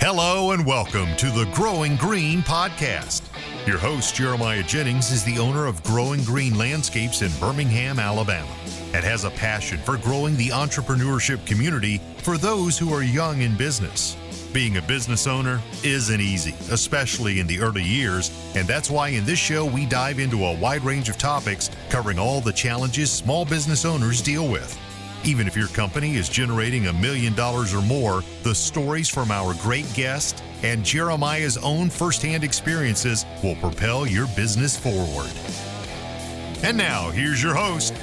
Hello and welcome to the Growing Green podcast. Your host, Jeremiah Jennings, is the owner of Growing Green Landscapes in Birmingham, Alabama, and has a passion for growing the entrepreneurship community for those who are young in business. Being a business owner isn't easy, especially in the early years, and that's why in this show we dive into a wide range of topics covering all the challenges small business owners deal with. Even if your company is generating $1 million or more, the stories from our great guest and Jeremiah's own firsthand experiences will propel your business forward. And now, here's your host,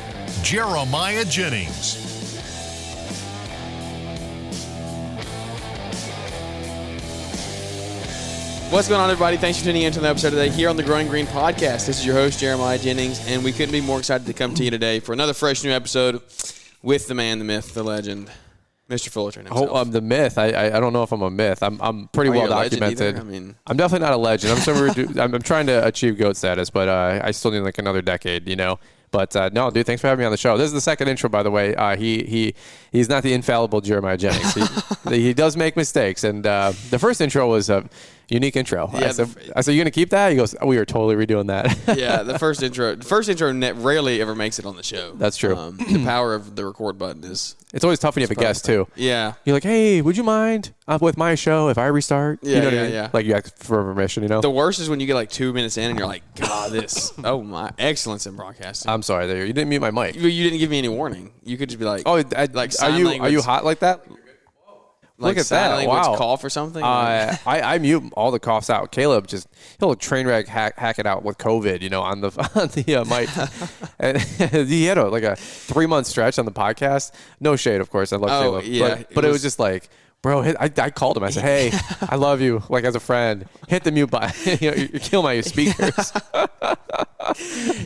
Jeremiah Jennings. What's going on, everybody? Thanks for tuning in to another episode today here on the Growing Green podcast. This is your host, Jeremiah Jennings, and we couldn't be more excited to come to you today for another fresh new episode with the man, the myth, the legend, Mr. Fullerton himself. Oh, I'm the myth. I don't know if I'm a myth. I'm pretty well documented. I'm definitely not a legend. I'm trying to achieve GOAT status, but I still need like another decade, you know. But no, dude, thanks for having me on the show. This is the second intro, by the way. He's not the infallible Jeremiah Jennings. He does make mistakes, and the first intro was a unique intro. Yeah, I said, you gonna keep that? He goes, we are totally redoing that. Yeah, the first intro rarely ever makes it on the show. That's true. The power of the record button is. It's always tough when you have a guest too. Yeah. You're like, hey, would you mind with my show if I restart? Yeah, you know what I mean? Yeah. Like you ask for permission, you know? The worst is when you get like 2 minutes in and you're like, God, oh my, excellence in broadcasting. I'm sorry, you didn't mute my mic. You didn't give me any warning. You could just be like, are you hot like that? Like look at that! Wow, cough or something. I mute all the coughs out. Caleb he'll train wreck hack it out with COVID, you know, on the mic. And he had a 3-month stretch on the podcast. No shade, of course. I love Caleb. Yeah, but it was just like, bro, I called him. I said, hey, I love you, like as a friend. Hit the mute button. You kill my speakers.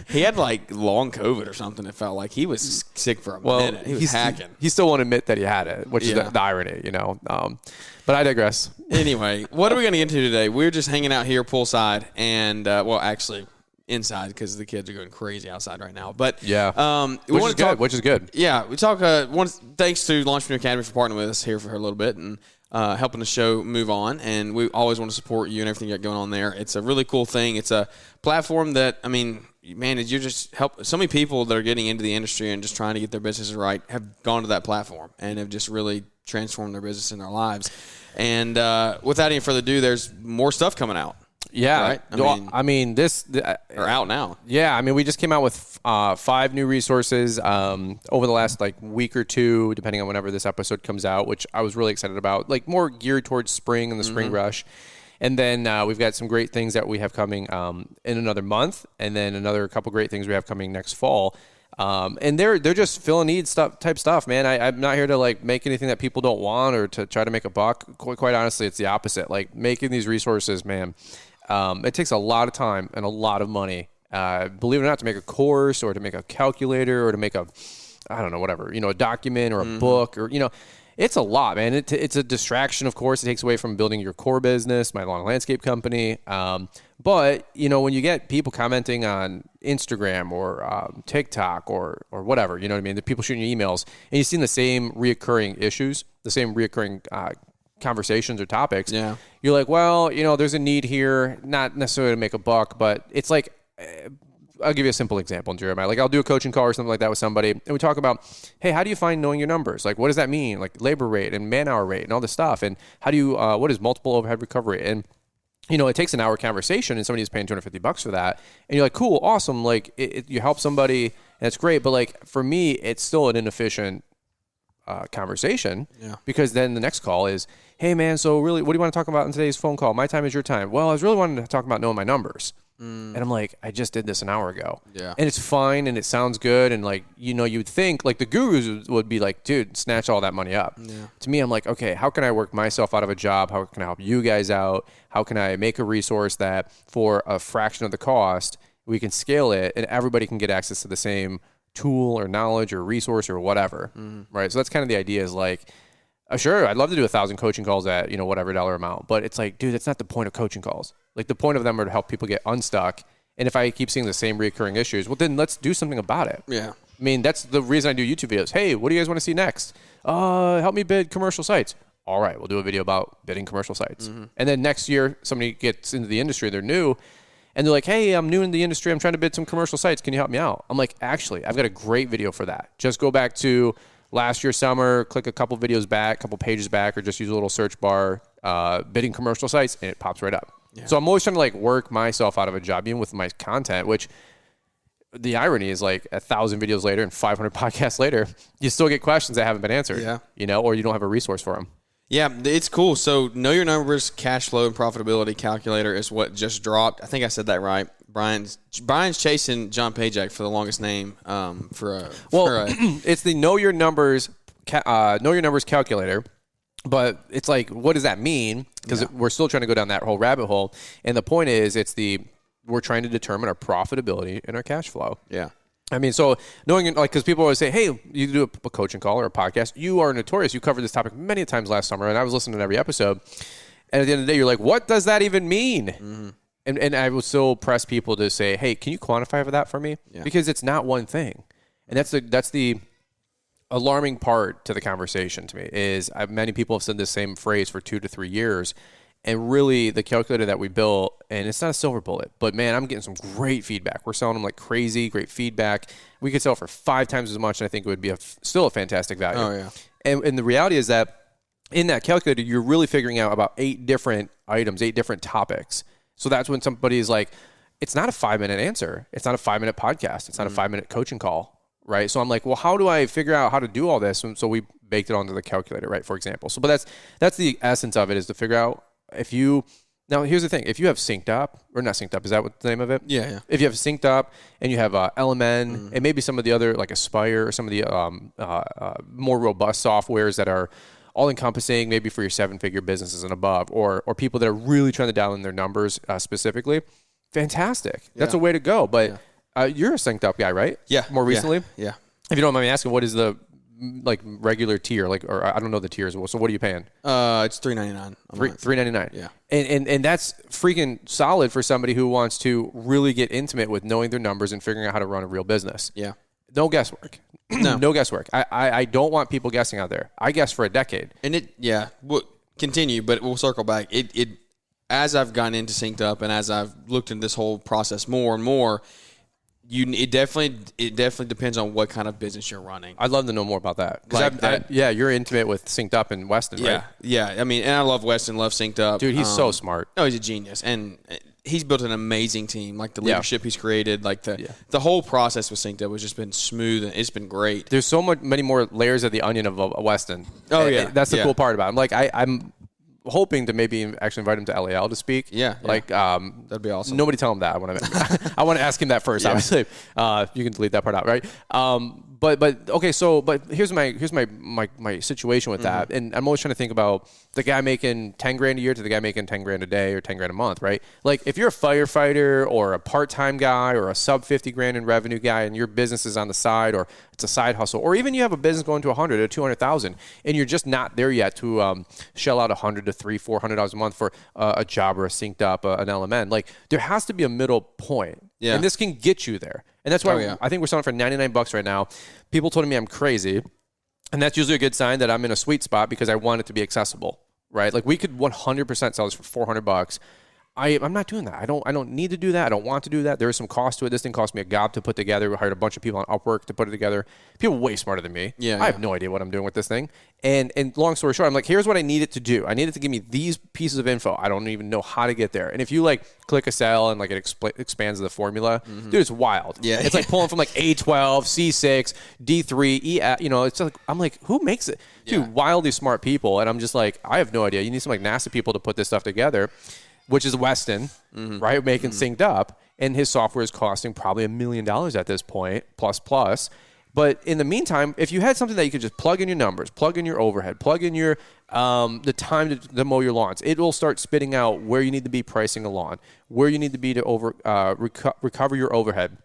He had like long COVID or something. It felt like he was sick for a minute. He was hacking. He still won't admit that he had it, which is the irony, you know. But I digress. Anyway, what are we going to get into today? We're just hanging out here poolside and, actually inside because the kids are going crazy outside right now. But yeah, which is good. Yeah, we talk. Thanks to Launchpreneur Academy for partnering with us here for a little bit and helping the show move on. And we always want to support you and everything you got going on there. It's a really cool thing. It's a platform that, I mean, man, you just help so many people that are getting into the industry and just trying to get their businesses right have gone to that platform and have just really transformed their business and their lives. And without any further ado, there's more stuff coming out. Yeah, right? This are out now. Yeah, I mean, we just came out with 5 new resources over the last week or two, depending on whenever this episode comes out, which I was really excited about. Like more geared towards spring and the spring rush, and then we've got some great things that we have coming in another month, and then another couple great things we have coming next fall. And they're just fill a need type stuff, man. I'm not here to make anything that people don't want or to try to make a buck. Quite honestly, it's the opposite. Like making these resources, man. It takes a lot of time and a lot of money, believe it or not, to make a course or to make a calculator or to make a document or a book or, it's a lot, man. It's a distraction, of course. It takes away from building your core business, my lawn landscape company. But, when you get people commenting on Instagram or TikTok or whatever, you know what I mean? The people shooting you emails and you've seen the same reoccurring issues, the same reoccurring conversations or topics, you're like, well, there's a need here, not necessarily to make a buck, but it's like, I'll give you a simple example, Jeremiah. I'll do a coaching call or something like that with somebody, and we talk about, hey, how do you find knowing your numbers? What does that mean? Like labor rate and man-hour rate and all this stuff, and how do you, what is multiple overhead recovery? And it takes an hour conversation, and somebody's paying $250 for that, and you're like, cool, awesome, you help somebody, and it's great, but for me, it's still an inefficient conversation, because then the next call is, hey man, so really, what do you want to talk about in today's phone call? My time is your time. Well, I was really wanting to talk about knowing my numbers. And I'm like, I just did this an hour ago. Yeah. And it's fine and it sounds good. And you'd think the gurus would be like, dude, snatch all that money up. Yeah. To me, I'm like, okay, how can I work myself out of a job? How can I help you guys out? How can I make a resource that for a fraction of the cost, we can scale it and everybody can get access to the same tool or knowledge or resource or whatever. Right. So that's kind of the idea is sure, I'd love to do 1,000 coaching calls at, whatever dollar amount, but it's like, dude, that's not the point of coaching calls. The point of them are to help people get unstuck. And if I keep seeing the same recurring issues, well, then let's do something about it. Yeah. I mean, that's the reason I do YouTube videos. Hey, what do you guys want to see next? Help me bid commercial sites. all right, we'll do a video about bidding commercial sites. And then next year, somebody gets into the industry, they're new, and they're like, hey, I'm new in the industry. I'm trying to bid some commercial sites. Can you help me out? I'm like, actually, I've got a great video for that. Just go back to last year summer, click a couple videos back, a couple pages back, or just use a little search bar, bidding commercial sites, and it pops right up. Yeah. So I'm always trying to like work myself out of a job, even with my content, which the irony is like 1,000 videos later and 500 podcasts later, you still get questions that haven't been answered, or you don't have a resource for them. Yeah, it's cool. So Know Your Numbers Cash Flow and Profitability Calculator is what just dropped. I think I said that right. Brian's chasing John Pajak for the longest name it's the Know Your Numbers Calculator. But it's like, what does that mean? Because we're still trying to go down that whole rabbit hole. And the point is, we're trying to determine our profitability and our cash flow. Yeah. I mean, so knowing, like, because people always say, hey, you do a coaching call or a podcast. You are notorious. You covered this topic many times last summer, and I was listening to every episode. And at the end of the day, you're like, what does that even mean? Mm-hmm. And I would still press people to say, hey, can you quantify that for me? Yeah. Because it's not one thing. And that's the alarming part to the conversation to me is many people have said the same phrase for 2 to 3 years. And really, the calculator that we built, and it's not a silver bullet, but man, I'm getting some great feedback. We're selling them like crazy, great feedback. We could sell for 5 times as much, and I think it would be still a fantastic value. Oh, yeah. And the reality is that in that calculator, you're really figuring out about 8 different items, 8 different topics. So that's when somebody is like, it's not a 5-minute answer. It's not a 5-minute podcast. It's not a 5-minute coaching call, right? So I'm like, well, how do I figure out how to do all this? And so we baked it onto the calculator, right, for example. So, but that's the essence of it, is to figure out now here's the thing, if you have Synced Up, or not Synced Up, is that what the name of it? Yeah. If you have Synced Up and you have LMN and maybe some of the other, like Aspire or some of the more robust softwares that are all encompassing, maybe for your 7-figure businesses and above, or people that are really trying to dial in their numbers specifically, fantastic. That's a way to go. But you're a Synced Up guy, right? Yeah. More recently? Yeah. If you don't mind me asking, what is the regular tier, or I don't know the tiers. So what are you paying? It's $3.99. $3.99. Yeah. And that's freaking solid for somebody who wants to really get intimate with knowing their numbers and figuring out how to run a real business. Yeah. No guesswork. No guesswork. I don't want people guessing out there. I guessed for a decade. And we'll continue, but we'll circle back. It as I've gotten into Synced Up and as I've looked into this whole process more and more, it definitely depends on what kind of business you're running. I'd love to know more about that. You're intimate with Synced Up and Weston, right? Yeah. I mean, and I love Weston, love Synced Up. Dude, he's so smart. No, he's a genius. And he's built an amazing team. Like the leadership he's created, like the whole process with Synced Up has just been smooth, and it's been great. There's many more layers of the onion of Weston. Oh, yeah. That's the cool part about it. I'm like, I'm hoping to maybe actually invite him to LAL to speak. Yeah. That'd be awesome. Nobody tell him that. I want to ask him that first, obviously. You can delete that part out, right? But okay, but here's my situation with that. And I'm always trying to think about the guy making $10,000 a year to the guy making $10,000 a day or $10,000 a month, right? Like if you're a firefighter or a part-time guy or a sub $50,000 in revenue guy and your business is on the side or it's a side hustle, or even you have a business going to 100 or 200,000 and you're just not there yet to shell out $100 to $300-$400 a month for a job or a Synced Up, an LMN. Like there has to be a middle point. Yeah. And this can get you there. And that's why I think we're selling for $99 right now. People told me I'm crazy. And that's usually a good sign that I'm in a sweet spot because I want it to be accessible, right? Like we could 100% sell this for $400. I'm not doing that. I don't need to do that. I don't want to do that. There is some cost to it. This thing cost me a gob to put together. We hired a bunch of people on Upwork to put it together. People way smarter than me. I have no idea what I'm doing with this thing. And long story short, I'm like, here's what I need it to do. I need it to give me these pieces of info. I don't even know how to get there. And if you like click a cell and like it expands the formula, dude, it's wild. Yeah. It's like pulling from like A12, C6, D3, E. It's like, I'm like, who makes it? Dude, wildly smart people. And I'm just like, I have no idea. You need some like NASA people to put this stuff together. Which is Weston, right, making Synced Up, and his software is costing probably $1 million at this point, plus. But in the meantime, if you had something that you could just plug in your numbers, plug in your overhead, plug in your the time to mow your lawns, it will start spitting out where you need to be pricing a lawn, where you need to be to recover your overhead,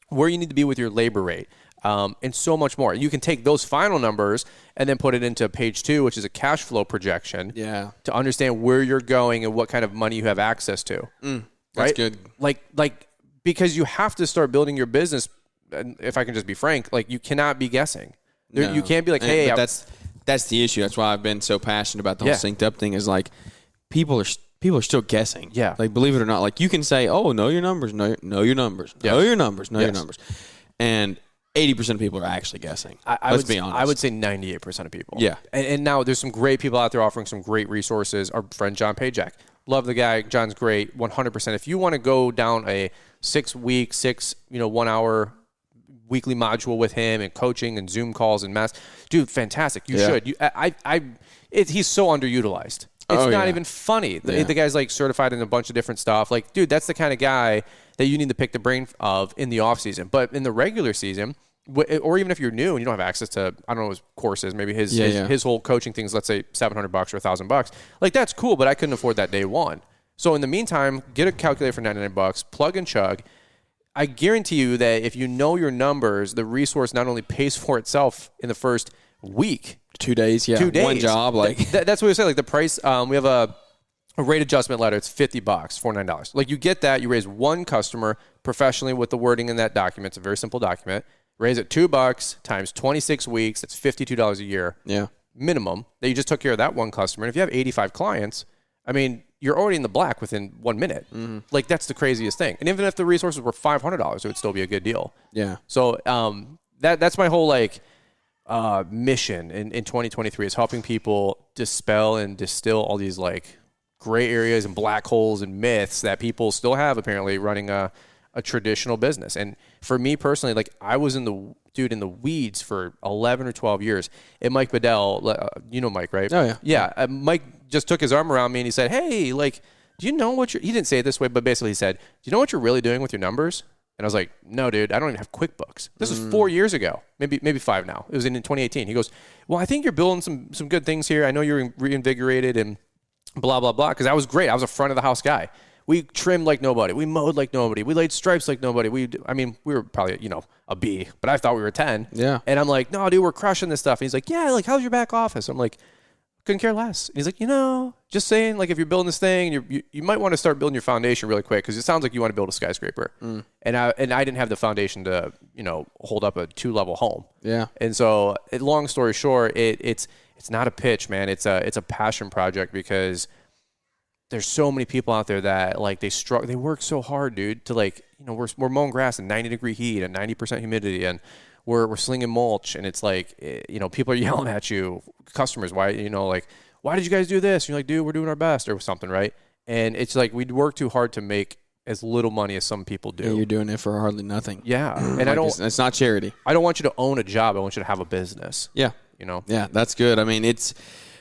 where you need to be with your labor rate. And so much more. You can take those final numbers and then put it into page 2, which is a cash flow projection. Yeah. To understand where you're going and what kind of money you have access to. That's right? Good. Like because you have to start building your business. And if I can just be frank, like you cannot be guessing. You can't be like, hey, That's the issue. That's why I've been so passionate about the whole synced up thing. Is like people are still guessing. Yeah. Like believe it or not, like you can say, "Oh, know your numbers, know your numbers, know your numbers, know your numbers," and 80% of people are actually guessing. Let's be honest. I would say 98% of people. Yeah. And now there's some great people out there offering some great resources. Our friend John Pajak. Love the guy. John's great. 100%. If you want to go down a 6-week, 1 hour weekly module with him and coaching and Zoom calls and mass, dude, fantastic. You should. He's so underutilized. It's not even funny. The guy's like certified in a bunch of different stuff. Like, dude, that's the kind of guy that you need to pick the brain of in the off season. But in the regular season, or even if you're new and you don't have access to, I don't know, his courses, maybe his whole coaching things, let's say $700 or $1,000, like that's cool, but I couldn't afford that day one. So in the meantime, get a calculator for $99, plug and chug. I guarantee you that if you know your numbers, the resource not only pays for itself in the first week, 2 days, 2 days, one job, like that's what we say. Like the price, we have a rate adjustment letter. It's $50, $49. Like you get that, you raise one customer professionally with the wording in that document. It's a very simple document. Raise it $2 times 26 weeks. That's $52 a year. Yeah. Minimum that you just took care of that one customer. And if you have 85 clients, I mean, you're already in the black within 1 minute. Mm-hmm. Like that's the craziest thing. And even if the resources were $500, it would still be a good deal. Yeah. So that's my whole mission in 2023 is helping people dispel and distill all these like gray areas and black holes and myths that people still have apparently running a traditional business. And for me personally, like I was in the weeds for 11 or 12 years. And Mike Bedell, you know Mike, right? Oh yeah. Yeah. Mike just took his arm around me and he said, "Hey, like, do you know what he didn't say it this way, but basically he said, do you know what you're really doing with your numbers?" And I was like, "No, dude, I don't even have QuickBooks." This was 4 years ago, maybe 5 now. It was in 2018. He goes, "Well, I think you're building some good things here. I know you're reinvigorated and blah, blah, blah." Because I was great. I was a front of the house guy. We trimmed like nobody. We mowed like nobody. We laid stripes like nobody. We were probably, a B, but I thought we were 10. Yeah. And I'm like, "No, dude, we're crushing this stuff." And he's like, "Yeah, like, how's your back office?" I'm like, "Couldn't care less." And he's like, just saying, like, if you're building this thing, you might want to start building your foundation really quick because it sounds like you want to build a skyscraper. And I didn't have the foundation to, hold up a 2-level home. Yeah. And so, long story short, it's not a pitch, man. It's a passion project because there's so many people out there that like they work so hard, dude, to like, we're mowing grass in 90-degree heat and 90% humidity and we're slinging mulch and it's like, people are yelling at you, customers, why did you guys do this? And you're like, "Dude, we're doing our best," or something, right? And it's like we'd work too hard to make as little money as some people do. Yeah, you're doing it for hardly nothing. Yeah. And like it's not charity. I don't want you to own a job. I want you to have a business. Yeah. Yeah, that's good. I mean,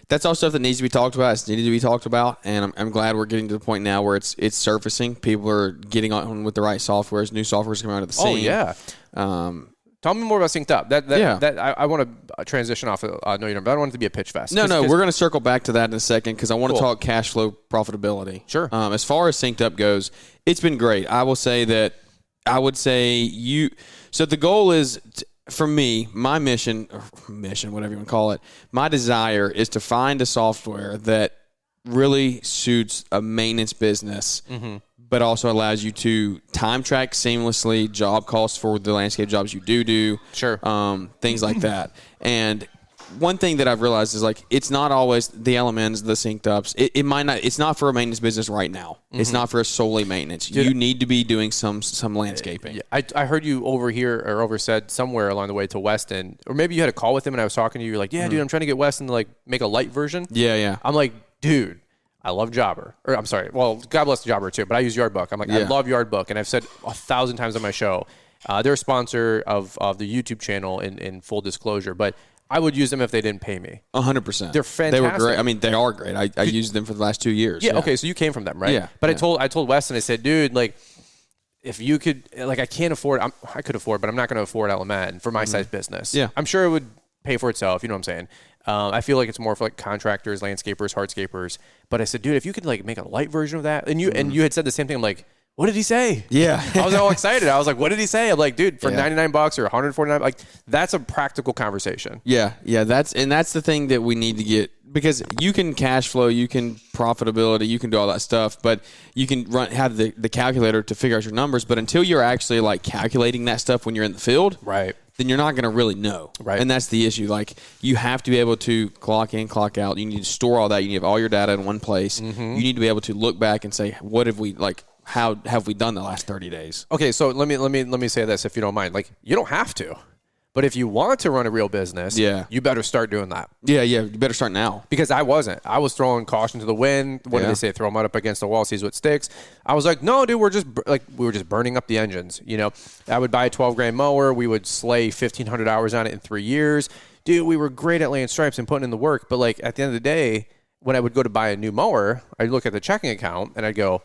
that's all stuff that needs to be talked about. It's needed to be talked about, and I'm glad we're getting to the point now where it's surfacing. People are getting on with the right softwares. New softwares coming out of the scene. Oh yeah. Tell me more about Synced Up. I want to transition off of Know Your Number. I don't want it to be a pitch fest. No, we're going to circle back to that in a second because I want to talk cash flow profitability. Sure. As far as Synced Up goes, it's been great. I would say so the goal is, for me, my mission, whatever you want to call it, my desire is to find a software that really suits a maintenance business, but also allows you to time track seamlessly job costs for the landscape jobs you do. Sure. Things like that. And one thing that I've realized is like it's not always the LMNs, the synced ups. It might not. It's not for a maintenance business right now. It's not for solely maintenance. Dude, you need to be doing some landscaping. I heard you oversaid somewhere along the way to Weston, or maybe you had a call with him and I was talking to you. You're like, "Yeah, dude, I'm trying to get Weston to like make a light version." Yeah. I'm like, "Dude, I love Jobber." Or I'm sorry. Well, God bless Jobber too, but I use Yardbook. I'm like, I love Yardbook, and I've said 1,000 times on my show, they're a sponsor of the YouTube channel in full disclosure, but I would use them if they didn't pay me. 100%. They're fantastic. They were great. I mean, they are great. I used them for the last 2 years. Yeah. Okay. So you came from them, right? Yeah. But I told Weston, I said, "Dude, like, if you could, like, I can't afford. I could afford, but I'm not going to afford LMN for my size business. Yeah. I'm sure it would pay for itself. You know what I'm saying? I feel like it's more for like contractors, landscapers, hardscapers. But I said, dude, if you could like make a light version of that, and you had said the same thing. I'm like, what did he say? Yeah. I was all excited. I was like, what did he say? I'm like, dude, for $99 or $149, like that's a practical conversation. Yeah. That's the thing that we need to get, because you can cash flow, you can profitability, you can do all that stuff, but you can have the calculator to figure out your numbers. But until you're actually like calculating that stuff when you're in the field, right, then you're not going to really know. Right. And that's the issue. Like, you have to be able to clock in, clock out. You need to store all that. You need to have all your data in one place. You need to be able to look back and say, what have we, like, how have we done the last 30 days? Okay, so let me say this, if you don't mind. Like, you don't have to. But if you want to run a real business, you better start doing that. Yeah, you better start now. Because I wasn't. I was throwing caution to the wind. What did they say? Throw them up against the wall, sees what sticks. I was like, no, dude, we were just burning up the engines. You know, I would buy a $12,000 mower. We would slay 1,500 hours on it in 3 years. Dude, we were great at laying stripes and putting in the work. But like at the end of the day, when I would go to buy a new mower, I'd look at the checking account and I'd go,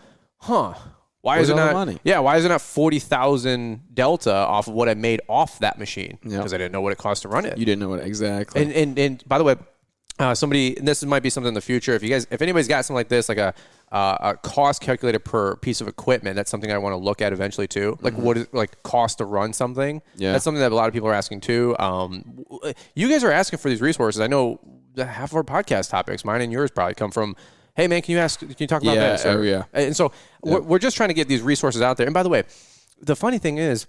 why is it not money? Yeah, why is it not 40,000 delta off of what I made off that machine? Because I didn't know what it cost to run it. You didn't know what exactly. And by the way, somebody, and this might be something in the future. If anybody's got something like this, like a cost calculator per piece of equipment, that's something I want to look at eventually too. Like what is like cost to run something? Yeah, that's something that a lot of people are asking too. You guys are asking for these resources. I know half of our podcast topics, mine and yours, probably come from, hey man, can you talk about this? And so we're just trying to get these resources out there. And by the way, the funny thing is,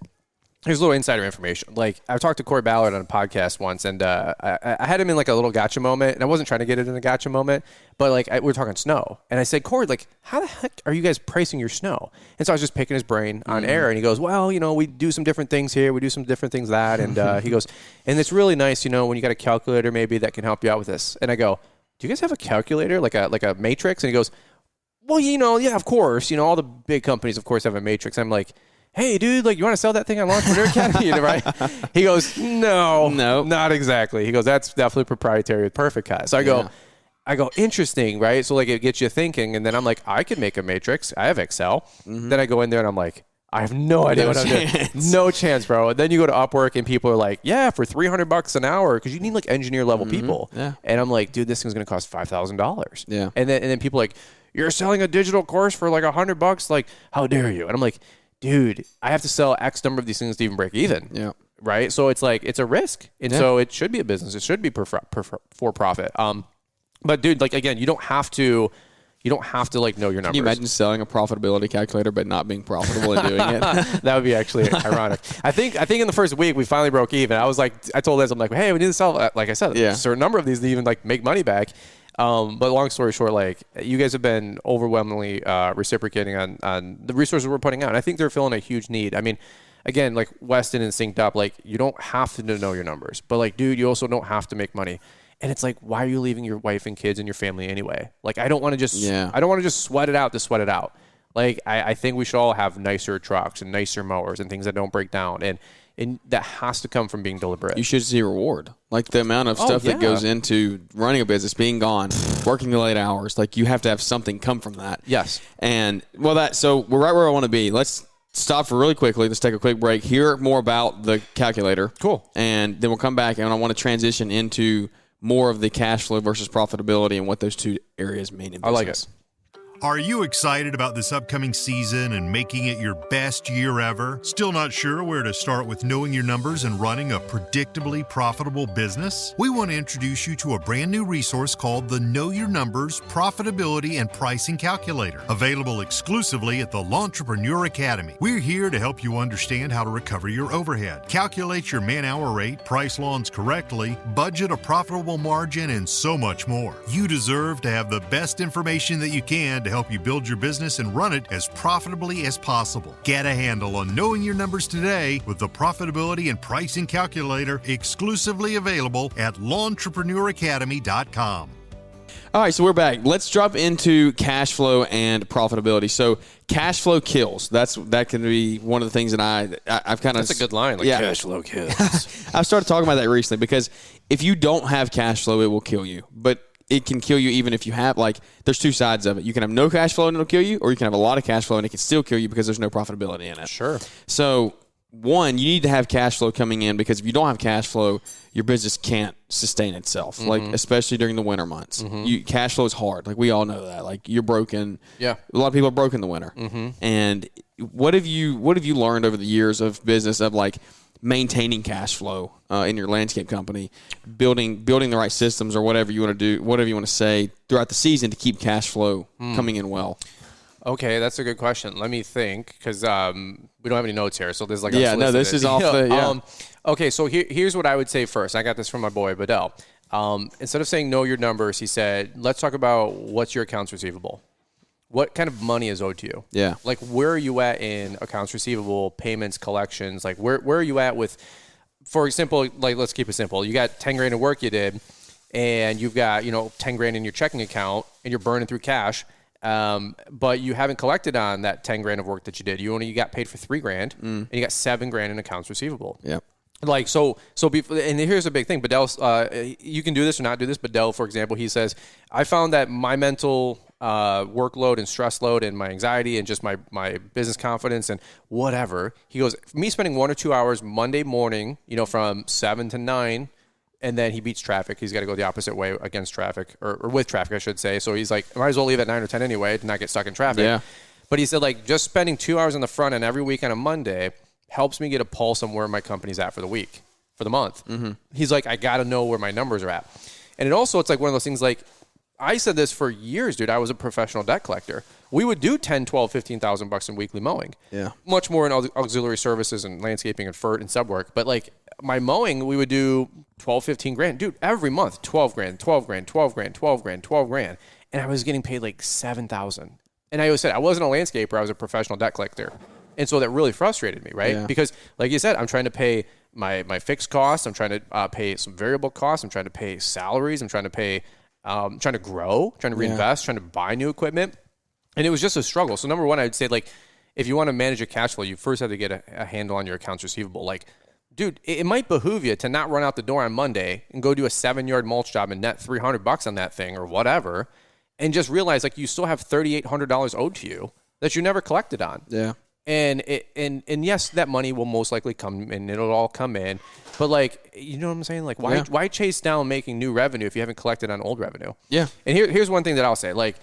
here's a little insider information. Like I talked to Corey Ballard on a podcast once, and I had him in like a little gotcha moment, and I wasn't trying to get it in a gotcha moment, but like we were talking snow, and I said, Corey, like how the heck are you guys pricing your snow? And so I was just picking his brain on air, and he goes, well, you know, we do some different things here, we do some different things that, and he goes, and it's really nice, you know, when you got a calculator maybe that can help you out with this. And I go, do you guys have a calculator, like a matrix? And he goes, well, you know, yeah, of course. You know, all the big companies, of course, have a matrix. I'm like, hey, dude, like, you want to sell that thing on Entrepreneur Academy, right? He goes, no, not exactly. He goes, that's definitely proprietary with Perfect Cut. So I go, interesting, right? So, like, it gets you thinking. And then I'm like, I could make a matrix. I have Excel. Then I go in there and I'm like, I have no idea what I'm doing. No chance, bro. And then you go to Upwork and people are like, yeah, for $300 an hour, because you need like engineer level people. Yeah. And I'm like, dude, this thing's going to cost $5,000. Yeah. And then people are like, you're selling a digital course for like $100? Like, how dare you? And I'm like, dude, I have to sell X number of these things to even break even. Yeah. Right. So it's like, it's a risk. And so it should be a business. It should be for profit. But dude, like, again, you don't have to like know your numbers. Can you imagine selling a profitability calculator but not being profitable and doing it? That would be actually ironic. I think in the first week we finally broke even. I was like, I told Liz, I'm like, hey, we need to sell, like I said, a certain number of these to even like make money back. But long story short, like you guys have been overwhelmingly reciprocating on the resources we're putting out. And I think they're filling a huge need. I mean, again, like Weston and Synced Up, like you don't have to know your numbers, but like, dude, you also don't have to make money. And it's like, why are you leaving your wife and kids and your family anyway? Like, I don't want to just sweat it out to sweat it out. Like, I think we should all have nicer trucks and nicer mowers and things that don't break down. And that has to come from being deliberate. You should see reward. Like the amount of stuff that goes into running a business, being gone, working the late hours. Like you have to have something come from that. Yes. And so we're right where I want to be. Let's stop for really quickly. Let's take a quick break. Hear more about the calculator. Cool. And then we'll come back and I want to transition into more of the cash flow versus profitability and what those two areas mean in business. I like it. Are you excited about this upcoming season and making it your best year ever? Still not sure where to start with knowing your numbers and running a predictably profitable business? We want to introduce you to a brand new resource called the Know Your Numbers Profitability and Pricing Calculator, available exclusively at the L'Entrepreneur Academy. We're here to help you understand how to recover your overhead, calculate your man-hour rate, price lawns correctly, budget a profitable margin, and so much more. You deserve to have the best information that you can to help you build your business and run it as profitably as possible. Get a handle on knowing your numbers today with the Profitability and Pricing Calculator, exclusively available at l'entrepreneuracademy.com. All right, so we're back. Let's drop into cash flow and profitability. So cash flow kills. That can be one of the things that I've kind of... That's a good line. Like, cash flow kills. I've started talking about that recently because if you don't have cash flow, it will kill you. But it can kill you even if you have, like, there's two sides of it. You can have no cash flow and it'll kill you, or you can have a lot of cash flow and it can still kill you because there's no profitability in it. Sure. So, one, you need to have cash flow coming in because if you don't have cash flow, your business can't sustain itself, like, especially during the winter months. Cash flow is hard. Like, we all know that. Like, you're broken. Yeah. A lot of people are broke in the winter. And what have you learned over the years of business of, like, maintaining cash flow in your landscape company, building the right systems or whatever you want to do, whatever you want to say throughout the season to keep cash flow coming in well? Okay, that's a good question. Let me think, because we don't have any notes here, so there's like this is off the Okay, so here's what I would say first. I got this from my boy Bedell. Instead of saying know your numbers, he said, let's talk about what's your accounts receivable. What kind of money is owed to you? Yeah. Like, where are you at in accounts receivable, payments, collections? Like, where are you at with, for example, like, let's keep it simple. You got 10 grand of work you did, and you've got, 10 grand in your checking account, and you're burning through cash, but you haven't collected on that 10 grand of work that you did. You got paid for 3 grand, and you got 7 grand in accounts receivable. Yep. Like, and here's a big thing. Bedell, you can do this or not do this. Bedell, for example, he says, I found that my mental workload and stress load and my anxiety and just my business confidence and whatever, he goes, me spending 1 or 2 hours Monday morning, from 7 to 9, and then he beats traffic. He's got to go the opposite way against traffic, or with traffic, I should say. So he's like, I might as well leave at 9 or 10 anyway to not get stuck in traffic. Yeah. But he said, like, just spending 2 hours on the front end every week on a Monday helps me get a pulse on where my company's at for the week, for the month. Mm-hmm. He's like, I got to know where my numbers are at. And it's like one of those things, like, I said this for years, dude. I was a professional debt collector. We would do 10, 12, 15,000 bucks in weekly mowing. Yeah. Much more in auxiliary services and landscaping and FERT and sub work. But like my mowing, we would do 12, 15 grand. Dude, every month, 12 grand, 12 grand, 12 grand, 12 grand, 12 grand. And I was getting paid like 7,000. And I always said, I wasn't a landscaper. I was a professional debt collector. And so that really frustrated me, right? Yeah. Because like you said, I'm trying to pay my fixed costs. I'm trying to pay some variable costs. I'm trying to pay salaries. I'm trying to pay... trying to grow, trying to reinvest, trying to buy new equipment. And it was just a struggle. So number one, I would say, like, if you want to manage your cash flow, you first have to get a handle on your accounts receivable. Like, dude, it might behoove you to not run out the door on Monday and go do a 7-yard mulch job and net $300 on that thing or whatever, and just realize, like, you still have $3,800 owed to you that you never collected on. Yeah. And yes, that money will most likely come in. It'll all come in. But, like, you know what I'm saying? Like, why chase down making new revenue if you haven't collected on old revenue? Yeah. And here's one thing that I'll say. Like,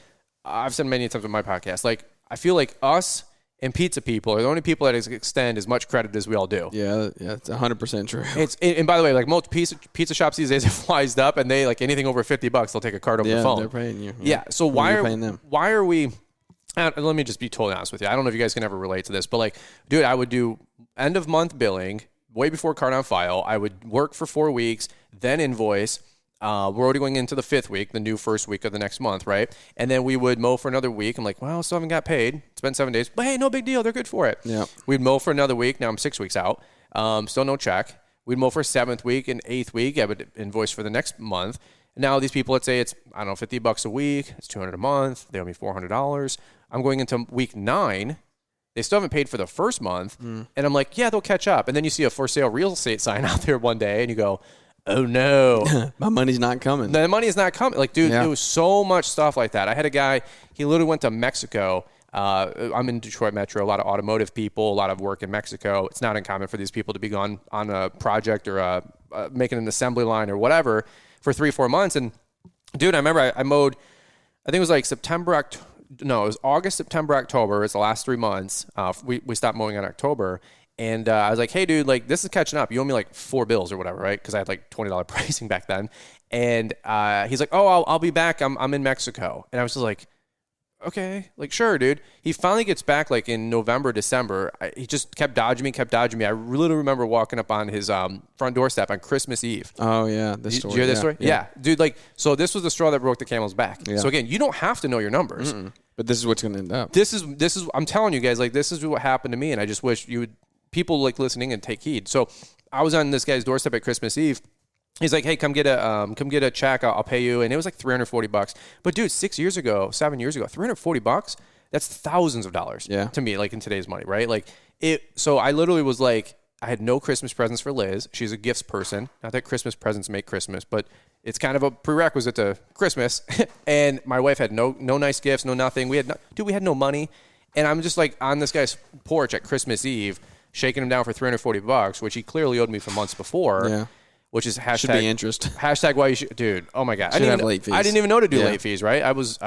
I've said many times on my podcast, like, I feel like us and pizza people are the only people that extend as much credit as we all do. Yeah, it's 100% true. And by the way, like, most pizza shops these days are wised up, and they, like, anything over $50, they'll take a card over the phone. They're paying you. Yeah. So why are we... Let me just be totally honest with you. I don't know if you guys can ever relate to this, but, like, dude, I would do end of month billing way before card on file. I would work for 4 weeks, then invoice. We're already going into the 5th week, the new first week of the next month, right? And then we would mow for another week. I'm like, well, still haven't got paid. It's been 7 days, but hey, no big deal. They're good for it. Yeah. We'd mow for another week. Now I'm 6 weeks out. Still no check. We'd mow for 7th week and 8th week. I would invoice for the next month. Now these people, let's say it's, I don't know, $50 a week. It's $200 a month. They owe me $400. I'm going into week 9. They still haven't paid for the first month. And I'm like, yeah, they'll catch up. And then you see a for sale real estate sign out there one day and you go, oh no. My money's not coming. The money is not coming. Like, dude, It was so much stuff like that. I had a guy, he literally went to Mexico. I'm in Detroit Metro, a lot of automotive people, a lot of work in Mexico. It's not uncommon for these people to be gone on a project or making an assembly line or whatever for 3-4 months. And dude, I remember I mowed, I think it was like it was August, September, October. It's the last 3 months. We stopped mowing in October. And I was like, hey, dude, like, this is catching up. You owe me like 4 bills or whatever, right? Because I had like $20 pricing back then. And he's like, oh, I'll be back. I'm in Mexico. And I was just like, okay, like, sure, dude. He finally gets back like in November, December. He just kept dodging me. I really remember walking up on his front doorstep on Christmas Eve. Oh, yeah. This story. Did you hear this story? Yeah. Dude, like, so this was the straw that broke the camel's back. Yeah. So again, you don't have to know your numbers. But this is what's going to end up. This is, I'm telling you guys, like, this is what happened to me. And I just wish people like listening and take heed. So I was on this guy's doorstep at Christmas Eve. He's like, hey, come get a check. I'll pay you. And it was like $340. But dude, 7 years ago, $340, that's thousands of dollars to me, like in today's money, right? Like so I literally was like, I had no Christmas presents for Liz. She's a gifts person. Not that Christmas presents make Christmas, but it's kind of a prerequisite to Christmas. And my wife had no nice gifts, no nothing. We had no money. And I'm just like on this guy's porch at Christmas Eve, shaking him down for $340, which he clearly owed me for months before. Yeah. Which is hashtag should be interest. Hashtag why you should, dude. Oh my god, I didn't have late fees. I didn't even know to do late fees. Right? I was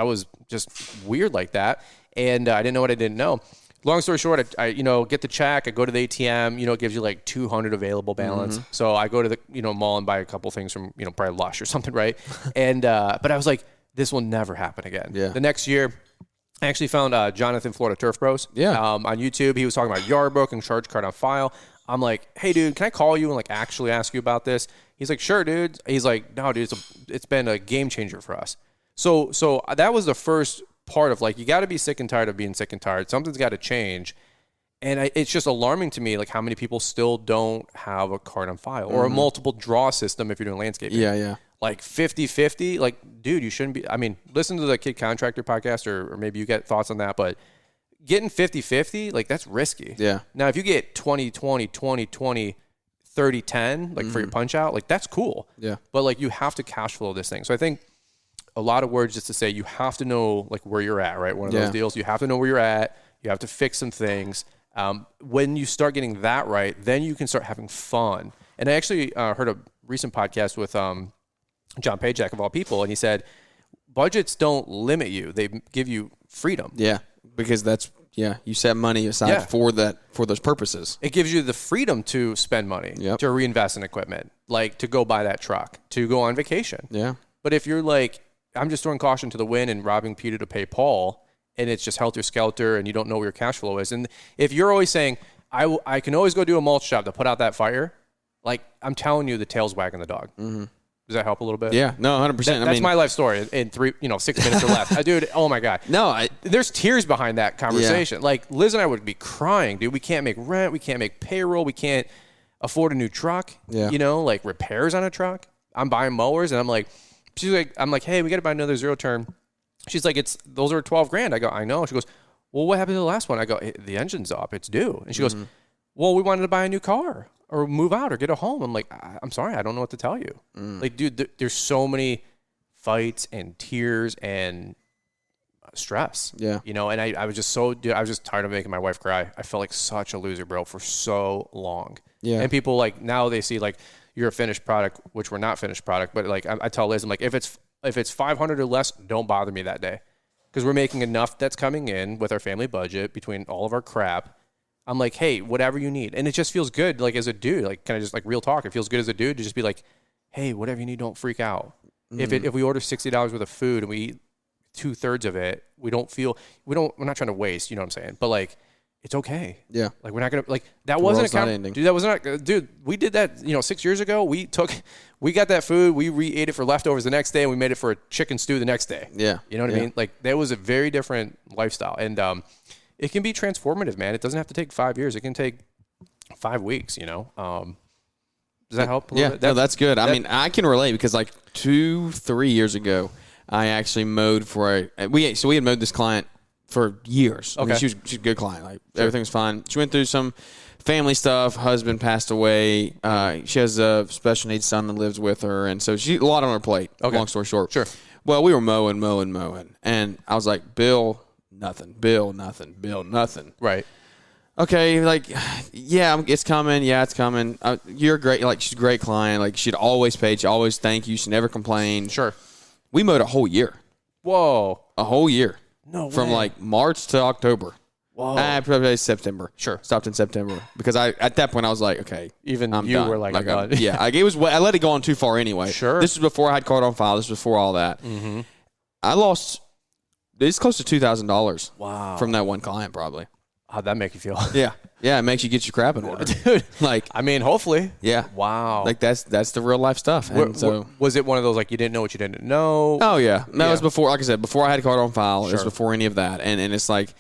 just weird like that, and I didn't know what I didn't know. Long story short, I get the check. I go to the ATM. It gives you like $200 available balance. Mm-hmm. So I go to the mall and buy a couple things from probably Lush or something, right? And but I was like, this will never happen again. Yeah. The next year, I actually found Jonathan Florida Turf Bros. Yeah. On YouTube. He was talking about yard book and charge card on file. I'm like, hey, dude, can I call you and like actually ask you about this? He's like, sure, dude. He's like, no, dude, it's been a game changer for us. So that was the first part of like, you got to be sick and tired of being sick and tired. Something's got to change. And it's just alarming to me, like how many people still don't have a card on file or a multiple draw system if you're doing landscaping. Yeah. Like 50-50, like, dude, you shouldn't be. I mean, listen to the Kid Contractor podcast or maybe you get thoughts on that, but getting 50-50, like that's risky. Yeah. Now, if you get 20-20, 20-20, 30-10, like for your punch out, like that's cool. Yeah. But like you have to cash flow this thing. So I think a lot of words just to say you have to know like where you're at, right? One of those deals. You have to know where you're at. You have to fix some things. When you start getting that right, then you can start having fun. And I actually heard a recent podcast with John Pajak of all people, and he said budgets don't limit you; they give you freedom. Yeah, because you set money aside for those purposes. It gives you the freedom to spend money, to reinvest in equipment, like to go buy that truck, to go on vacation. Yeah. But if you're like, I'm just throwing caution to the wind and robbing Peter to pay Paul, and it's just helter-skelter and you don't know where your cash flow is. And if you're always saying, I can always go do a mulch job to put out that fire, like I'm telling you, the tail's wagging the dog. Mm-hmm. Does that help a little bit? Yeah, no, 100%. That's my life story in 6 minutes or less. Dude, oh my God. No, there's tears behind that conversation. Yeah. Like Liz and I would be crying, dude. We can't make rent. We can't make payroll. We can't afford a new truck. Yeah. Like repairs on a truck. I'm buying mowers and I'm like, hey, we got to buy another zero turn. She's like, those are $12,000. I go, I know. She goes, well, what happened to the last one? I go, hey, the engine's up. It's due. And she goes, well, we wanted to buy a new car or move out or get a home. I'm like, I'm sorry. I don't know what to tell you. Like, dude, there's so many fights and tears and stress. Yeah. And I was just I was just tired of making my wife cry. I felt like such a loser, bro, for so long. Yeah. And people like now they see like you're a finished product, which we're not finished product. But like I tell Liz, I'm like, if it's 500 or less, don't bother me that day. Because we're making enough that's coming in with our family budget between all of our crap. I'm like, hey, whatever you need. And it just feels good, like, as a dude. Like, kind of just, like, real talk. It feels good as a dude to just be like, hey, whatever you need, don't freak out. If we order $60 worth of food and we eat 2/3 of it, we're not trying to waste, you know what I'm saying? But, like, it's okay. Yeah. Like, we're not going to, like, that wasn't dude, we did that, 6 years ago. We got that food, we ate it for leftovers the next day, and we made it for a chicken stew the next day. Yeah. You know what I mean? Like, that was a very different lifestyle. And, it can be transformative, man. It doesn't have to take 5 years. It can take 5 weeks, Does that help a little bit? No, that's good. I mean, I can relate because like 2-3 years ago, I actually mowed we had mowed this client for years. Okay. I mean, she was a good client. Like everything was fine. She went through some family stuff. Husband passed away. She has a special needs son that lives with her. And so she a lot on her plate, long story short. Sure. Well, we were mowing. And I was like, Bill, nothing. Bill, nothing. Right. Okay, like, yeah, it's coming. Yeah, it's coming. You're great. Like, she's a great client. Like, she'd always pay. She always thank you. She never complained. Sure. We mowed a whole year. Whoa. A whole year. No way. From, like, March to October. Whoa. Probably September. Sure. Stopped in September. Because at that point, I was like, okay. Even I'm you done. were like done. God. Yeah. I let it go on too far anyway. Sure. This was before I had card on file. This was before all that. Mm-hmm. I lost... It's close to $2,000. Wow. From that one client, probably. How'd that make you feel? Yeah. Yeah, it makes you get your crap in order. Dude. Like, I mean, hopefully. Yeah. Wow. Like, that's the real life stuff. And so, was it one of those, like, you didn't know what you didn't know? Oh, yeah. No, it was before, like I said, before I had a card on file. It was before any of that. And it's like,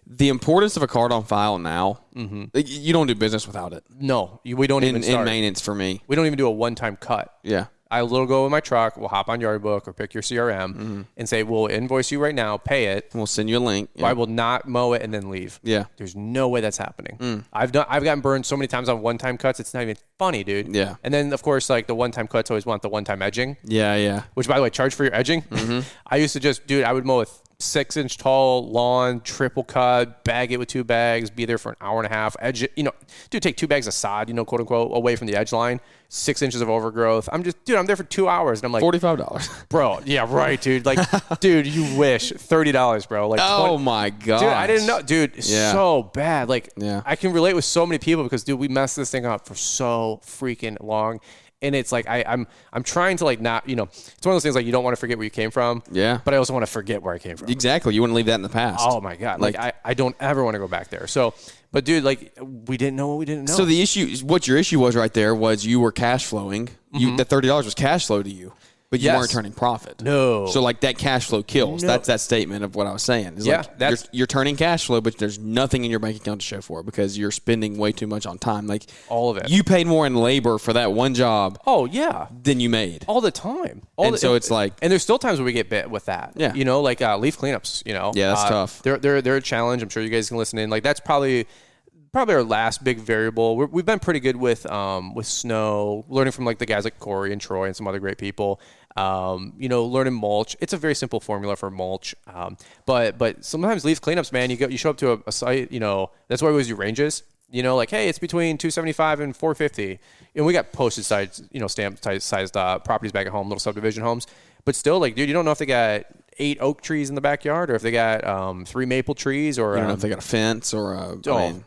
the importance of a card on file now, like, you don't do business without it. No. We don't even start. In maintenance for me. We don't even do a one-time cut. Yeah. I'll go in my truck, we'll hop on Yardbook or pick your CRM and say, we'll invoice you right now, pay it. We'll send you a link. Yeah. I will not mow it and then leave. Yeah. There's no way that's happening. I've gotten burned so many times on one-time cuts, it's not even funny, dude. Yeah. And then, of course, like the one-time cuts always want the one-time edging. Yeah, yeah. Which, by the way, charge for your edging. I used to I would mow a 6-inch tall lawn, triple cut, bag it with 2 bags, be there for an hour and a half, edge it, take 2 bags of sod, quote unquote, away from the edge line, 6 inches of overgrowth. I'm there for 2 hours and I'm like, $45. Bro, yeah, right, dude. Like, dude, you wish. $30, bro. Like, oh my God. Dude, I didn't know. Dude, so bad. Like, I can relate with so many people because, dude, we messed this thing up for so freaking long. And it's like I'm trying to like not, it's one of those things like you don't want to forget where you came from. Yeah. But I also want to forget where I came from. Exactly. You wouldn't leave that in the past. Oh my God. Like I don't ever want to go back there. So, but dude, like we didn't know what we didn't know. So what your issue was right there was you were cash flowing. That $30 was cash flow to you. But you weren't turning profit. No. So, like, that cash flow kills. No. That's that statement of what I was saying. It's like you're turning cash flow, but there's nothing in your bank account to show for it because you're spending way too much on time. Like, all of it. You paid more in labor for that one job. Oh, yeah. Than you made. All the time. So it's like. And there's still times where we get bit with that. Yeah. Like leaf cleanups, Yeah, that's tough. They're a challenge. I'm sure you guys can listen in. Like, that's probably our last big variable. We've been pretty good with snow, learning from like the guys like Corey and Troy and some other great people. Learning mulch. It's a very simple formula for mulch. But sometimes leaf cleanups, man, you show up to a site, that's why we always do ranges. Like, hey, it's between 275 and 450. And we got posted size, stamp sized properties back at home, little subdivision homes. But still, like, dude, you don't know if they got 8 oak trees in the backyard or if they got 3 maple trees or you don't know if they got a fence or a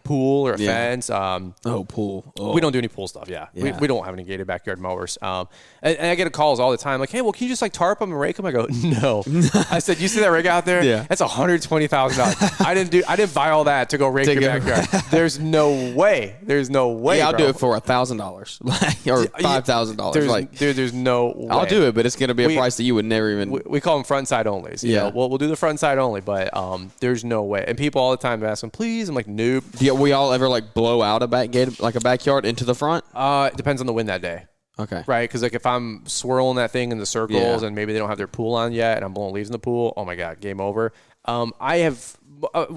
pool or a fence. Pool. Oh. We don't do any pool stuff. Yeah. We don't have any gated backyard mowers. And I get calls all the time like, hey, well, can you just like tarp them and rake them? I go, no. I said, you see that rig out there? Yeah. That's $120,000. I didn't buy all that to go rake your backyard. There's no way. Yeah, I'll bro. do it for $1,000 or $5,000. There's no way. I'll do it, but it's going to be a price that you would never even. We call them front and side only. We'll do the front side only, but there's no way. And people all the time ask them, please. I'm like, nope. Yeah, we all ever like blow out a backyard into the front? It depends on the wind that day. Okay. Right, because like if I'm swirling that thing in the circles and maybe they don't have their pool on yet and I'm blowing leaves in the pool, oh my God, game over. I have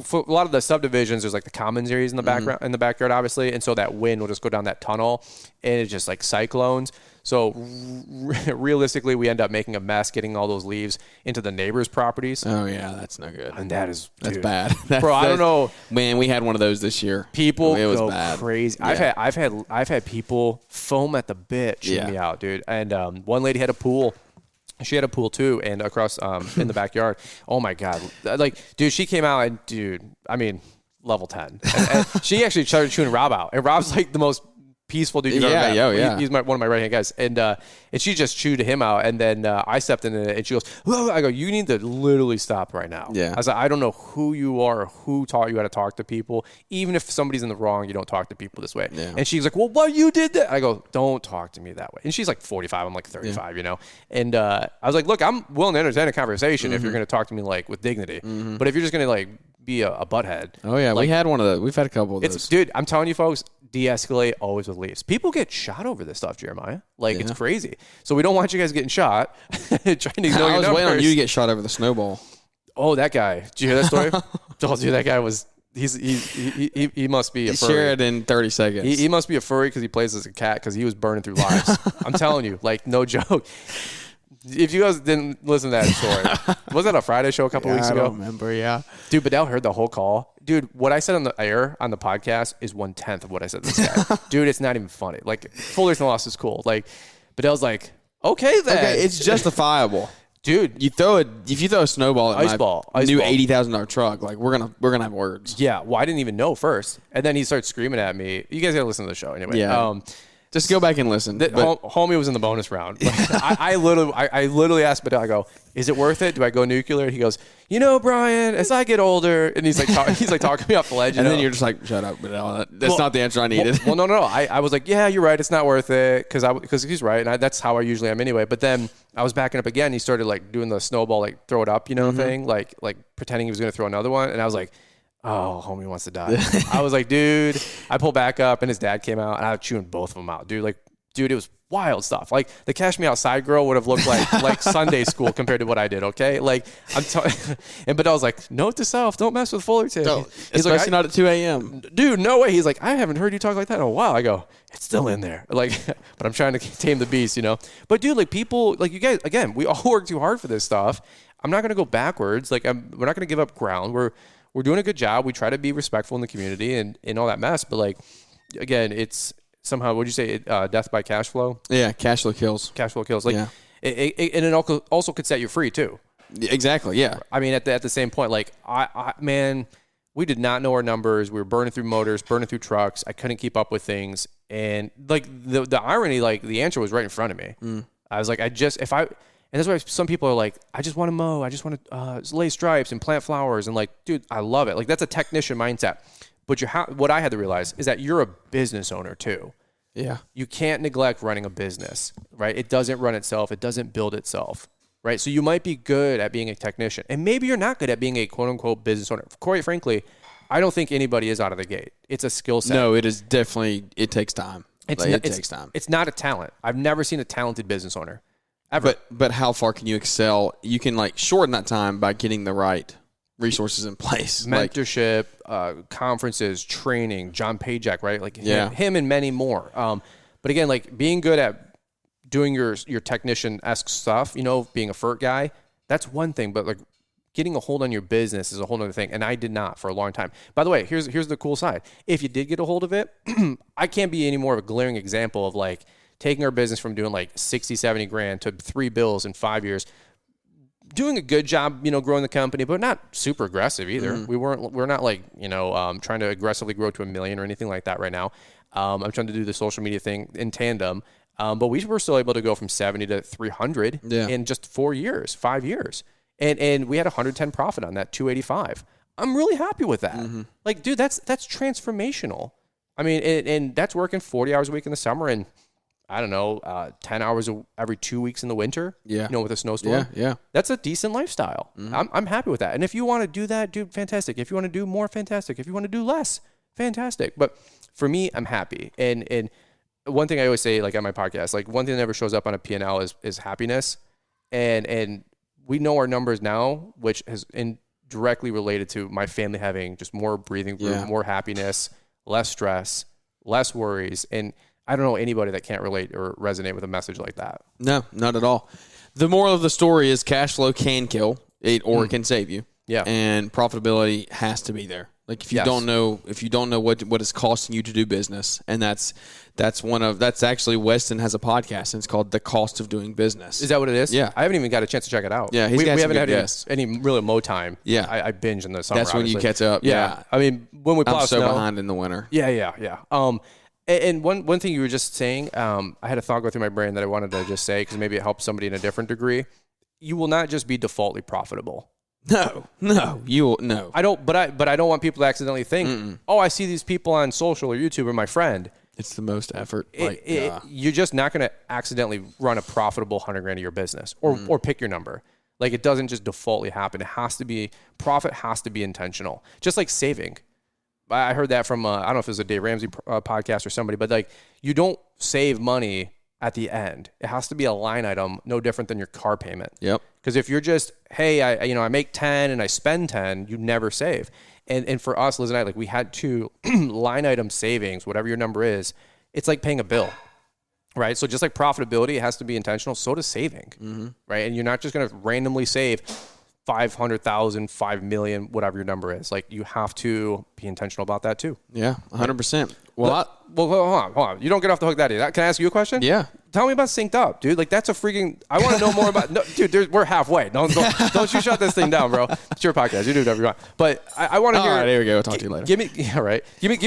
for a lot of the subdivisions, there's like the commons areas in the background in the backyard, obviously, and so that wind will just go down that tunnel and it's just like cyclones. So realistically, we end up making a mess getting all those leaves into the neighbors' properties. Oh yeah, that's no good. And that's bad. Bro, I don't know. Man, we had one of those this year. People it was go bad. Crazy. Yeah. I've had people foam at the bit shooting me out, dude. And one lady had a pool. She had a pool too, and across in the backyard. Oh my God! Like, dude, she came out and level 10. And she actually started chewing Rob out, and Rob's like the most peaceful dude you've ever met. Yeah. He's one of my right hand guys, and she just chewed him out, and then I stepped in it, and she goes, "Whoa!" I go, "You need to literally stop right now." Yeah. I was like, "I don't know who you are or who taught you how to talk to people. Even if somebody's in the wrong, you don't talk to people this way." Yeah. And she's like, "Well, what you did that?" I go, "Don't talk to me that way." And she's like 45, I'm like 35, And I was like, "Look, I'm willing to entertain a conversation if you're going to talk to me like with dignity, but if you're just going to like be a butthead." Oh yeah, like, we had one of those. We've had a couple of those. Dude, I'm telling you, folks. De-escalate always with leaves. People get shot over this stuff, Jeremiah. Like, it's crazy. So we don't want you guys getting shot. Trying to ignore I was waiting on you to get shot over the snowball. Oh, that guy. Did you hear that story? Oh, dude, that guy was. He must be a furry. Share it in 30 seconds. He must be a furry because he plays as a cat because he was burning through lives. I'm telling you, like, no joke. If you guys didn't listen to that story, was that a Friday show a couple weeks ago? I don't remember, yeah. Dude, Bedell heard the whole call. Dude, what I said on the air, on the podcast, is 1/10 of what I said to this guy. Dude, it's not even funny. Like, Fullerton loss is cool. Like, Bedell's like, okay then. Okay, it's justifiable. Dude, if you throw a snowball at my new $80,000 truck, like we're gonna have words. Yeah, well, I didn't even know first, and then he starts screaming at me. You guys gotta listen to the show anyway. Yeah. Just go back and listen. Homie was in the bonus round. I literally asked Bedell, I go, is it worth it? Do I go nuclear? He goes, Brian, as I get older, and he's like talking me off the ledge. And then you're just like, shut up, Bedell. That's not the answer I needed. Well, no. I was like, yeah, you're right. It's not worth it because he's right, and that's how I usually am anyway. But then I was backing up again. He started like doing the snowball, like throw it up, thing, like pretending he was gonna throw another one, and I was like, oh, homie wants to die. I was like, dude, I pulled back up and his dad came out and I was chewing both of them out. Dude, it was wild stuff. Like the Cash Me Outside girl would have looked like Sunday school compared to what I did. Okay. Like but I was like, note to self, don't mess with Fullerton. He's especially like, not at 2 a.m. Dude, no way. He's like, I haven't heard you talk like that in a while. I go, it's still in there. Like, but I'm trying to tame the beast, but dude, like people, like you guys, again, we all work too hard for this stuff. I'm not going to go backwards. Like we're not going to give up ground. We're doing a good job. We try to be respectful in the community and all that mess. But like, again, it's somehow, what'd you say? Death by cash flow? Yeah. Cash flow kills. Cash flow kills. Like, and it also could set you free too. Exactly. Yeah. I mean, at the same point, like man, we did not know our numbers. We were burning through motors, burning through trucks. I couldn't keep up with things. And like the irony, like the answer was right in front of me. I was like, and that's why some people are like, I just want to mow. I just want to lay stripes and plant flowers. And like, dude, I love it. Like that's a technician mindset. But what I had to realize is that you're a business owner too. Yeah. You can't neglect running a business, right? It doesn't run itself. It doesn't build itself, right? So you might be good at being a technician, and maybe you're not good at being a quote unquote business owner. Quite frankly, I don't think anybody is out of the gate. It's a skill set. No, it is definitely, it takes time. It takes time. It's not a talent. I've never seen a talented business owner. Ever. But how far can you excel? You can like shorten that time by getting the right resources in place. Mentorship, conferences, training, John Pajak, right? Like him and many more. But again, like being good at doing your technician-esque stuff, you know, being a FERT guy, that's one thing. But like getting a hold on your business is a whole other thing. And I did not for a long time. By the way, here's the cool side. If you did get a hold of it, I can't be any more of a glaring example of like taking our business from doing like 60, 70 grand to 3 bills in 5 years, doing a good job, you know, growing the company, but not super aggressive either. We're not like, you know, trying to aggressively grow to $1 million or anything like that right now. I'm trying to do the social media thing in tandem. But we were still able to go from 70 to 300 in just 5 years. And we had 110 profit on that 285. I'm really happy with that. Like, dude, that's transformational. I mean, and that's working 40 hours a week in the summer and I don't know, 10 hours every 2 weeks in the winter. Yeah. You know, with a snowstorm. Yeah. That's a decent lifestyle. I'm happy with that. And if you want to do that, dude, fantastic. If you want to do more, fantastic. If you want to do less, fantastic. But for me, I'm happy. And one thing I always say, like on my podcast, like one thing that never shows up on a P&L is happiness. And we know our numbers now, which has directly related to my family having just more breathing room, more happiness, less stress, less worries. And I don't know anybody that can't relate or resonate with a message like that. No, not at all. The moral of the story is cash flow can kill it or it can save you. Yeah. And profitability has to be there. Like if you don't know what it's costing you to do business, and that's actually Weston has a podcast and it's called The Cost of Doing Business. Is that what it is? Yeah. I haven't even got a chance to check it out. Yeah, we haven't had guests. any really mow time. Yeah. I binge in the summer. That's when you catch up. Yeah. I mean, when we plow I'm so snow, behind in the winter. Yeah. And one thing you were just saying, I had a thought go through my brain that I wanted to just say because maybe it helps somebody in a different degree. You will not just be defaultly profitable. No, you will no. I don't. But I don't want people to accidentally think, oh, I see these people on social or YouTube are my friend. It's the most effort. You're just not going to accidentally run a profitable $100,000 of your business or pick your number. Like it doesn't just defaultly happen. It has to be profit has to be intentional. Just like saving. I heard that from I don't know if it was a Dave Ramsey podcast or somebody, but like you don't save money at the end. It has to be a line item, no different than your car payment. Yep. Because if you're just, hey, I make 10 and I spend 10, you never save. And for us, Liz and I, like we had to line item savings, whatever your number is. It's like paying a bill, right? So just like profitability, it has to be intentional. So does saving, right? And you're not just going to randomly save 500,000, 5 million, whatever your number is. Like you have to be intentional about that too. Yeah, 100%. Well, hold on. You don't get off the hook that day. Can I ask you a question? Yeah. Tell me about Synced Up, dude. Like that's a freaking. I want to know more about. No, dude, we're halfway. Don't you shut this thing down, bro. It's your podcast. You do whatever you want. But I want to hear. All right, here we go. We'll talk to you later. Give me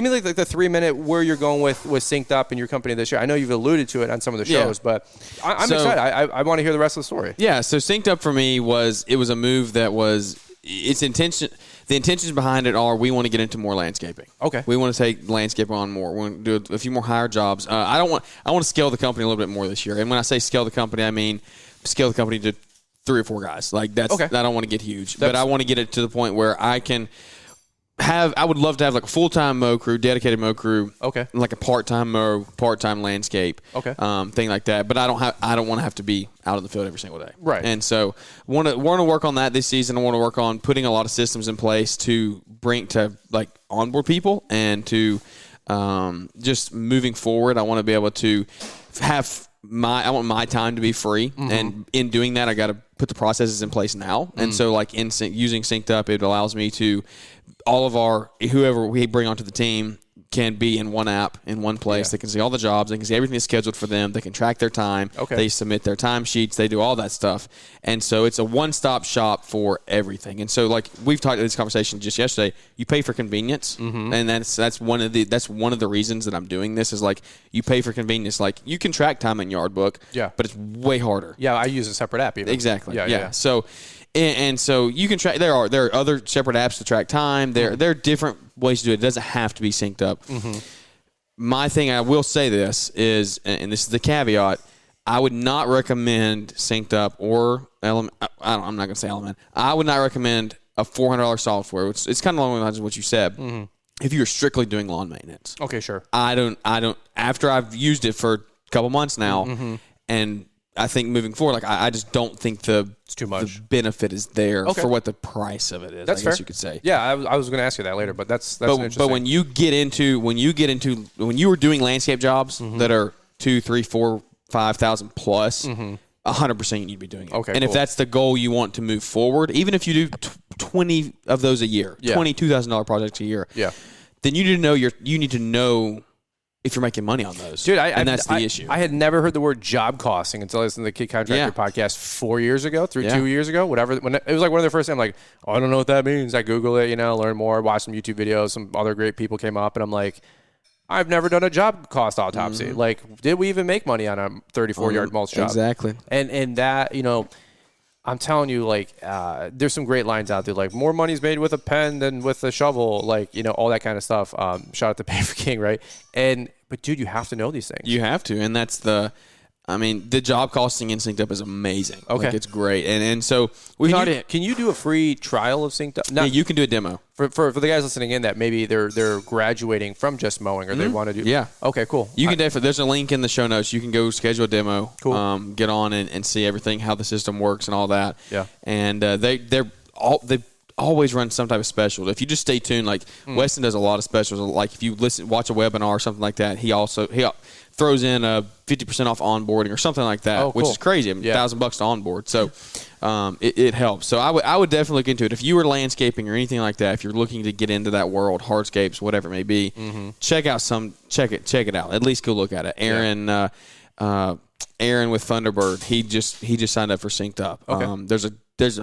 like the 3-minute where you're going with Synced Up and your company this year. I know you've alluded to it on some of the shows, but I'm excited. I want to hear the rest of the story. Yeah. So Synced Up for me was a move that was its intention. The intentions behind it are we want to get into more landscaping. Okay. We want to take landscaping on more. We want to do a few more higher jobs. I want to scale the company a little bit more this year. And when I say scale the company, I mean scale the company to 3 or 4 guys. Like that's I don't want to get huge, but I want to get it to the point where I can I would love to have like a full-time mow crew, dedicated mow crew. Okay. Like a part-time mow, part-time landscape. Okay. Thing like that. But I don't want to have to be out in the field every single day. Right. And so want to work on that this season. I want to work on putting a lot of systems in place to onboard people and to just moving forward. I want to be able to have I want my time to be free, and in doing that, I got to put the processes in place now. And so, like using Synced Up, it allows me to all of whoever we bring onto the team can be in one app, in one place. They can see all the jobs. They can see everything that's scheduled for them. They can track their time. Okay. They submit their timesheets. They do all that stuff. And so it's a one-stop shop for everything. And so, like we've talked about this conversation just yesterday, you pay for convenience, and that's one of the reasons that I'm doing this is like you pay for convenience. Like you can track time in Yardbook, but it's way harder. Yeah, I use a separate app even. Exactly. Yeah. So. And so you can track. There are other separate apps to track time. There are different ways to do it. It doesn't have to be synced up. My thing, I will say this is, and this is the caveat, I would not recommend synced up or Element. I'm not going to say Element. I would not recommend a $400 software. It's kind of along the lines of what you said. If you're strictly doing lawn maintenance. Okay, sure. I don't. After I've used it for a couple months now, and I think moving forward, like I just don't think it's too much. The benefit is there for what the price of it is. That's I guess fair. You could say. Yeah, I was going to ask you that later, but that's interesting. But when you were doing landscape jobs that are 2, 3, 4, 5,000 plus, 100% you need to be doing it. Okay, and if that's the goal you want to move forward, even if you do 20 of those a year, $22,000 projects a year, then you need to know if you're making money on those. Dude, that's the issue. I had never heard the word job costing until I listened to the Kid Contractor podcast 4 years ago, 2 years ago, whatever. When it was like one of the first things, I'm like, I don't know what that means. I Google it, learn more, watch some YouTube videos. Some other great people came up, and I'm like, I've never done a job cost autopsy. Like, did we even make money on a 34-yard mulch job? Exactly. And that, I'm telling you, like, there's some great lines out there, like, more money's made with a pen than with a shovel, like, all that kind of stuff. Shout out to Paper King, right? But, dude, you have to know these things. You have to, and that's the job costing in Synced Up is amazing. Okay. Like, it's great. And so can you do a free trial of Synced Up? Yeah, you can do a demo. For the guys listening in that maybe they're graduating from just mowing or they want to do. Yeah. Okay, cool. You can definitely, there's a link in the show notes. You can go schedule a demo. Cool. Get on and see everything, how the system works and all that. Yeah. And they always run some type of special. If you just stay tuned, like Weston does a lot of specials. Like if you watch a webinar or something like that, he throws in a 50% off onboarding or something like that, which is crazy. $1,000 to onboard. So it helps. So I would definitely look into it. If you were landscaping or anything like that, if you're looking to get into that world, hardscapes, whatever it may be, check it out. At least go look at it. Aaron with Thunderbird, he just signed up for Synced Up. Okay. There's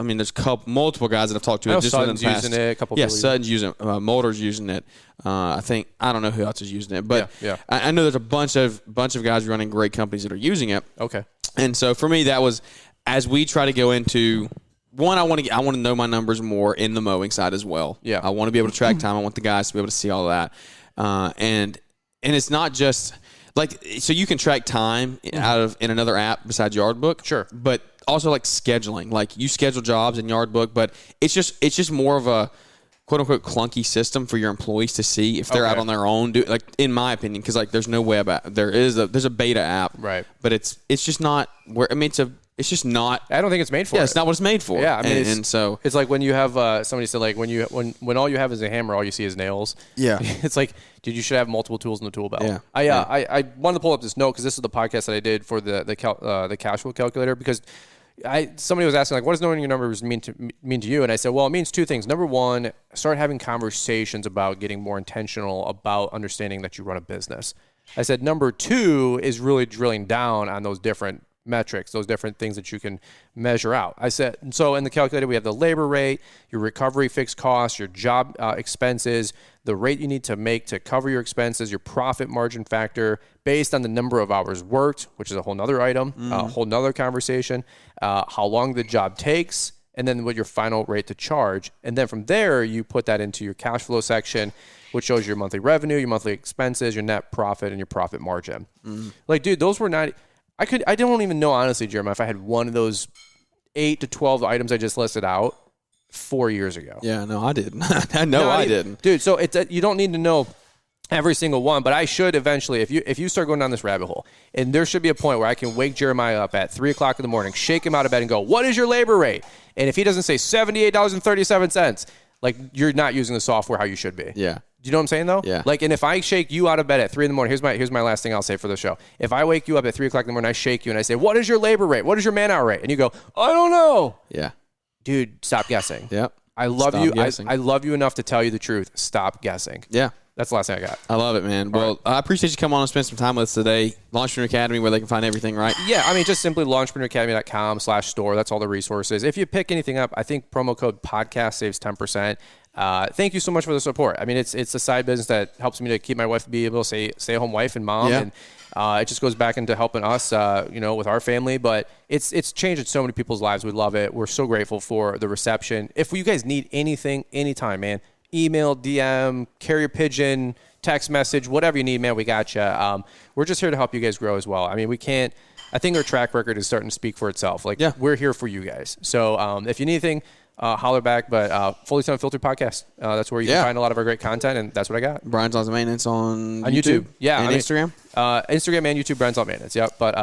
multiple guys that I've talked to. I know just Sutton's in the past. using it. A couple. Yeah, Sutton's using it. Mulder's using it. I don't know who else is using it, but I know there's a bunch of guys running great companies that are using it. Okay. And so for me, that was as we try to go into one. I want to know my numbers more in the mowing side as well. Yeah. I want to be able to track time. I want the guys to be able to see all that. And it's not just like so you can track time in another app besides Yardbook. Sure. But also like scheduling, like you schedule jobs in Yardbook, but it's just more of a quote unquote clunky system for your employees to see if they're out on their own. Like in my opinion, because like there's no web app, there's a beta app, right? But it's just not where it's just not. I don't think it's made for. Yeah, it's not what it's made for. Yeah, I mean, and so it's like when you have somebody said like when all you have is a hammer, all you see is nails. Yeah, it's like, dude, you should have multiple tools in the tool belt. Yeah, I wanted to pull up this note because this is the podcast that I did for the cash flow calculator because. Somebody was asking, like, what does knowing your numbers mean to you? And I said, well, it means two things. Number one, start having conversations about getting more intentional about understanding that you run a business. I said, number two is really drilling down on those different metrics, those different things that you can measure out. I said, so in the calculator, we have the labor rate, your recovery fixed costs, your job expenses, the rate you need to make to cover your expenses, your profit margin factor based on the number of hours worked, which is a whole nother item, a whole nother conversation, how long the job takes, and then what your final rate to charge. And then from there, you put that into your cash flow section, which shows your monthly revenue, your monthly expenses, your net profit, and your profit margin. Like, dude, those were not... I don't even know, honestly, Jeremiah, if I had one of those 8 to 12 items I just listed out 4 years ago. Yeah, no, I didn't. I didn't. Dude, so you don't need to know every single one, but I should eventually, if you start going down this rabbit hole, and there should be a point where I can wake Jeremiah up at 3 o'clock in the morning, shake him out of bed and go, what is your labor rate? And if he doesn't say $78.37, like, you're not using the software how you should be. Yeah. Do you know what I'm saying, though? Yeah. Like, and if I shake you out of bed at 3 in the morning, here's my last thing I'll say for the show. If I wake you up at 3 o'clock in the morning, I shake you and I say, what is your labor rate? What is your man hour rate? And you go, I don't know. Yeah. Dude, stop guessing. Yep. I love Stop you. guessing. I love you enough to tell you the truth. Stop guessing. Yeah. That's the last thing I got. I love it, man. Well, I appreciate you coming on and spend some time with us today. Launchpreneur Academy, where they can find everything, right? Yeah, I mean, just simply launchpreneuracademy.com/store. That's all the resources. If you pick anything up, I think promo code podcast saves 10%. Thank you so much for the support. I mean, it's a side business that helps me to keep my wife, be able to stay at home wife and mom. Yeah. And it just goes back into helping us, with our family. But it's changed so many people's lives. We love it. We're so grateful for the reception. If you guys need anything, anytime, man, email, DM, carrier pigeon, text message, whatever you need, man, we got you. We're just here to help you guys grow as well. I mean, I think our track record is starting to speak for itself. We're here for you guys. So if you need anything, holler back. But Fully Unfiltered Podcast, that's where you can find a lot of our great content, and that's what I got. Brian's on the maintenance on YouTube. Yeah. And Instagram? Instagram and YouTube, Brian's on maintenance. Yep. But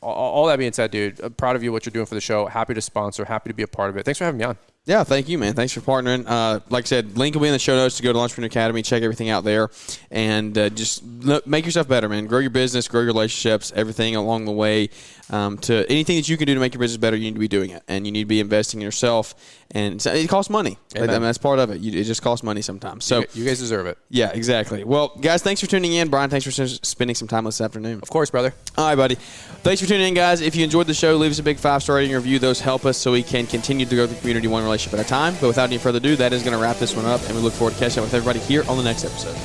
all that being said, dude, I'm proud of you, what you're doing for the show. Happy to sponsor, happy to be a part of it. Thanks for having me on. Yeah, thank you, man. Thanks for partnering. Like I said, link will be in the show notes to go to Launchpreneur Academy, check everything out there, and just make yourself better, man. Grow your business, grow your relationships, everything along the way. To anything that you can do to make your business better, you need to be doing it, and you need to be investing in yourself. And it costs money. I mean, that's part of it. It just costs money sometimes. So you guys deserve it. Yeah, exactly. Well, guys, thanks for tuning in. Brian, thanks for spending some time this afternoon. Of course, brother. All right, buddy. Thanks for tuning in, guys. If you enjoyed the show, leave us a big 5-star rating review. Those help us so we can continue to grow the community one relationship at a time. But without any further ado, that is going to wrap this one up, and we look forward to catching up with everybody here on the next episode.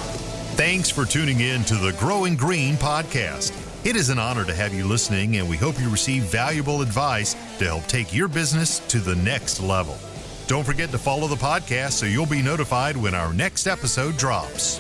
Thanks for tuning in to the Growing Green podcast. It is an honor to have you listening, and we hope you receive valuable advice to help take your business to the next level. Don't forget to follow the podcast so you'll be notified when our next episode drops.